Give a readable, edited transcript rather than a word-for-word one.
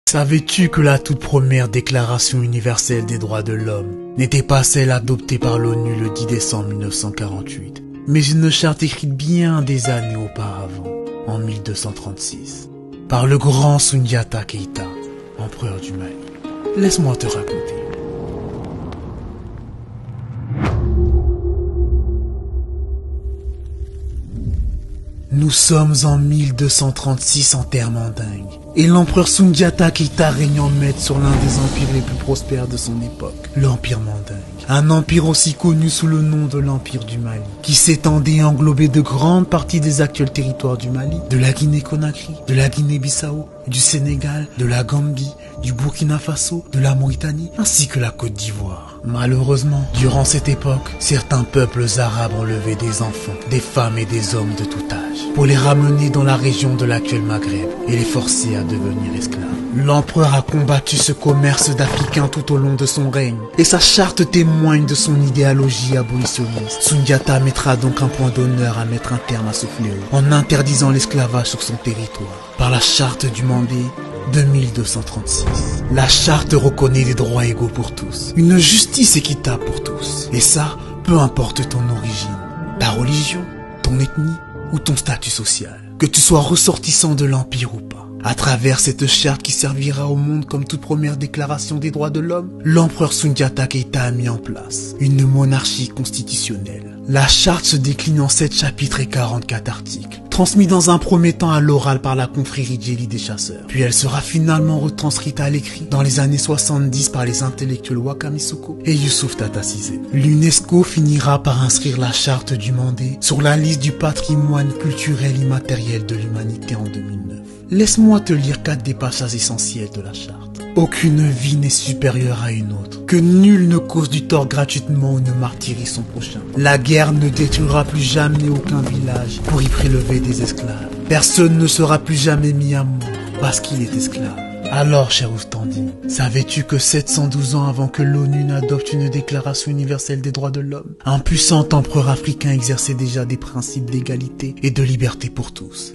Savais-tu que la toute première déclaration universelle des droits de l'homme n'était pas celle adoptée par l'ONU le 10 décembre 1948, mais une charte écrite bien des années auparavant, en 1236, par le grand Soundiata Keïta, empereur du Mali. Laisse-moi te raconter. Nous sommes en 1236 en terre mandingue, et l'empereur Soundiata Keïta règne en maître sur l'un des empires les plus prospères de son époque, l'empire mandingue. Un empire aussi connu sous le nom de l'empire du Mali, qui s'étendait et englobait de grandes parties des actuels territoires du Mali, de la Guinée-Conakry, de la Guinée-Bissau, du Sénégal, de la Gambie, du Burkina Faso, de la Mauritanie, ainsi que la Côte d'Ivoire. Malheureusement, durant cette époque, certains peuples arabes ont levé des enfants, des femmes et des hommes de tout âge, pour les ramener dans la région de l'actuel Maghreb et les forcer à devenir esclaves. L'empereur a combattu ce commerce d'Africains tout au long de son règne, et sa charte témoigne de son idéologie abolitionniste. Soundiata mettra donc un point d'honneur à mettre un terme à ce fléau, en interdisant l'esclavage sur son territoire, par la charte du Mandé de 1236. La charte reconnaît des droits égaux pour tous, une justice équitable pour tous, et ça, peu importe ton origine, ta religion, ton ethnie ou ton statut social, que tu sois ressortissant de l'Empire ou pas. À travers cette charte qui servira au monde comme toute première déclaration des droits de l'homme, l'empereur Soundiata Keïta a mis en place une monarchie constitutionnelle. La charte se décline en 7 chapitres et 44 articles, transmis dans un premier temps à l'oral par la confrérie Djeli des chasseurs. Puis elle sera finalement retranscrite à l'écrit dans les années 70 par les intellectuels Wakam Issoufou et Youssouf Tata Cissé. L'UNESCO finira par inscrire la charte du Mandé sur la liste du patrimoine culturel immatériel de l'humanité en 2009. Laisse-moi te lire 4 des passages essentiels de la charte. Aucune vie n'est supérieure à une autre. Que nul ne cause du tort gratuitement ou ne martyrise son prochain. La guerre ne détruira plus jamais aucun village pour y prélever des esclaves. Personne ne sera plus jamais mis à mort parce qu'il est esclave. Alors, cher Oustandi, savais-tu que 712 ans avant que l'ONU n'adopte une déclaration universelle des droits de l'homme, un puissant empereur africain exerçait déjà des principes d'égalité et de liberté pour tous.